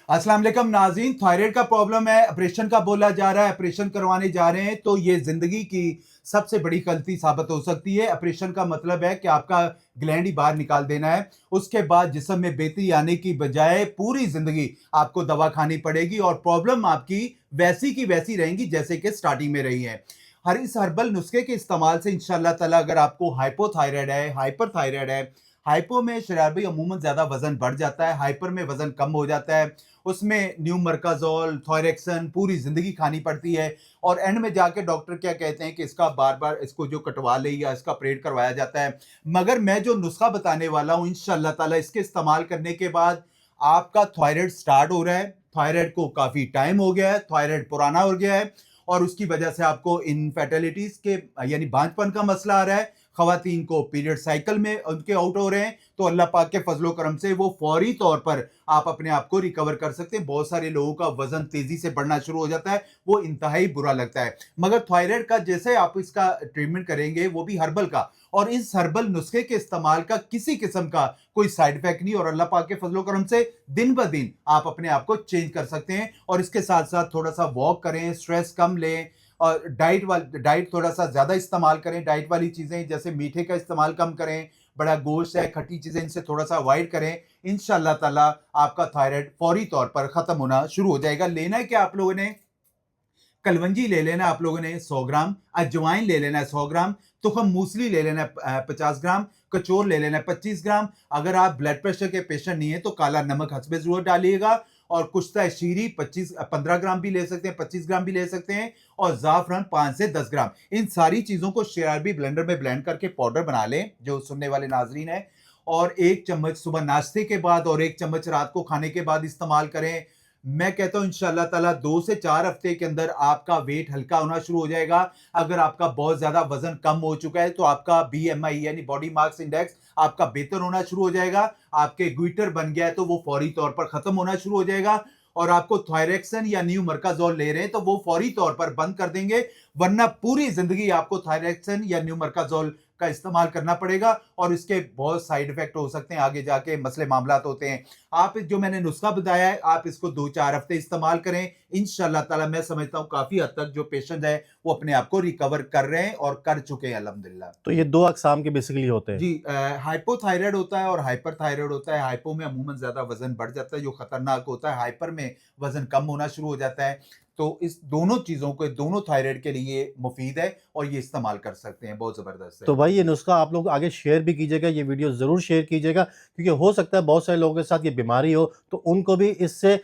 अस्सलाम वालेकुम नाज़रीन, थायराइड का प्रॉब्लम है, ऑपरेशन का बोला जा रहा है, ऑपरेशन करवाने जा रहे हैं, तो ये ज़िंदगी की सबसे बड़ी गलती साबित हो सकती है। ऑपरेशन का मतलब है कि आपका ग्लैंड ही बाहर निकाल देना है। उसके बाद जिस्म में बेहतरी आने की बजाय पूरी ज़िंदगी आपको दवा खानी पड़ेगी और प्रॉब्लम आपकी वैसी की वैसी रहेंगी जैसे कि स्टार्टिंग में रही है। इस हर्बल नुस्खे के इस्तेमाल से इंशाअल्लाह ताला अगर आपको हाइपोथायराइड है, हाइपरथायराइड है, हाइपो में शराबी अमूमन ज़्यादा वज़न बढ़ जाता है, हाइपर में वज़न कम हो जाता है। उसमें न्यूमरकाज़ोल, थोरैक्सन पूरी ज़िंदगी खानी पड़ती है और एंड में जाके डॉक्टर क्या कहते हैं कि इसका बार-बार इसको जो कटवा ले या इसका ऑपरेट करवाया जाता है। मगर मैं जो नुस्खा बताने वाला हूँ इंशाअल्लाह ताला इसके इस्तेमाल करने के बाद आपका थायराइड स्टार्ट हो रहा है, थायराइड को काफ़ी टाइम हो गया है, थायराइड पुराना हो गया है और उसकी वजह से आपको इनफर्टिलिटीज़ के यानी बांझपन का मसला आ रहा है। ख़वातीन को पीरियड साइकिल में उनके आउट हो रहे हैं, तो अल्लाह पाक के फज़लो करम से वो फौरी तौर पर आप अपने आप को रिकवर कर सकते हैं। बहुत सारे लोगों का वज़न तेज़ी से बढ़ना शुरू हो जाता है, वो इंतहाई बुरा लगता है। मगर थायराइड का जैसे आप इसका ट्रीटमेंट करेंगे, वो भी हर्बल का और इस हर्बल नुस्खे के इस्तेमाल का किसी किस्म का कोई साइड इफ़ेक्ट नहीं और अल्लाह पाक के फज़लो करम से दिन ब दिन आप अपने आप को चेंज कर सकते हैं और इसके साथ-साथ थोड़ा-सा वॉक करें, स्ट्रेस कम लें और डाइट थोड़ा-सा ज़्यादा इस्तेमाल करें, डाइट वाली चीज़ें जैसे मीठे का इस्तेमाल कम करें, बड़ा गोश्त है, खट्टी चीज़ें इनसे थोड़ा-सा अवॉइड करें। इंशाअल्लाह ताला आपका थायराइड फौरी तौर पर खत्म होना शुरू हो जाएगा। लेना है क्या आप लोगों ने? कलवंजी ले लेना है आप लोगों ने 100 ग्राम, अजवाइन ले लेना है 100 ग्राम, तुखम मूसली ले लेना है 50 ग्राम, कचोर ले लेना है 25 ग्राम। अगर आप ब्लड प्रेशर के पेशेंट नहीं है तो काला नमक हस्बे ज़रूरत डालिएगा और कुश्ता शीरी 15 ग्राम भी ले सकते हैं, 25 ग्राम भी ले सकते हैं और ज़ाफ़रान 5 से 10 ग्राम। इन सारी चीज़ों को शेरबी ब्लेंडर में ब्लेंड करके पाउडर बना लें, जो सुनने वाले नाज़रीन हैं और 1 चम्मच सुबह नाश्ते के बाद और 1 चम्मच रात को खाने के बाद इस्तेमाल करें। मैं कहता हूँ इंशाअल्लाह ताला 2 से 4 हफ्ते के अंदर आपका वेट हल्का होना शुरू हो जाएगा। अगर आपका बहुत ज़्यादा वज़न कम हो चुका है, तो आपका बीएमआई यानी बॉडी मास इंडेक्स आपका बेहतर होना शुरू हो जाएगा। आपके गोइटर बन गया है, तो वो फौरी तौर पर खत्म होना शुरू हो जाएगा और आपको थायरैक्सन या न्यूमरकाज़ोल ले रहे हैं, तो वो फौरी तौर पर बंद कर देंगे, वरना पूरी ज़िंदगी आपको थायरैक्सन या न्यूमरकाज़ोल का इस्तेमाल करना पड़ेगा और इसके बहुत साइड इफ़ेक्ट हो सकते हैं, आगे जाके मसले मामलात होते हैं। आप जो मैंने नुस्खा बताया है, आप इसको 2-4 हफ्ते इस्तेमाल करें। इंशाअल्लाह ताला मैं समझता हूँ काफ़ी हद तक जो पेशेंट हैं, वो अपने आप को रिकवर कर रहे हैं और कर चुके हैं अल्हम्दुलिल्लाह। तो ये 2 अक़साम के बेसिकली होते हैं। जी हाइपोथायराइड होता है और हाइपरथायराइड होता है। हाइपो में अमूमन ज़्यादा वज़न बढ़ जाता है, जो खतरनाक होता है। हाइपर में वज़न कम होना शुरू हो जाता है। तो इस दोनों चीज़ों को दोनों थायराइड के लिए मुफ़ीद है और ये इस्तेमाल कर सकते हैं, बहुत ज़बरदस्त है। तो भाई ये नुस्खा आप लोग आगे शेयर भी कीजिएगा, ये वीडियो ज़रूर शेयर कीजिएगा क्योंकि हो सकता है बहुत सारे लोगों के साथ ये बीमारी हो, तो उनको भी इससे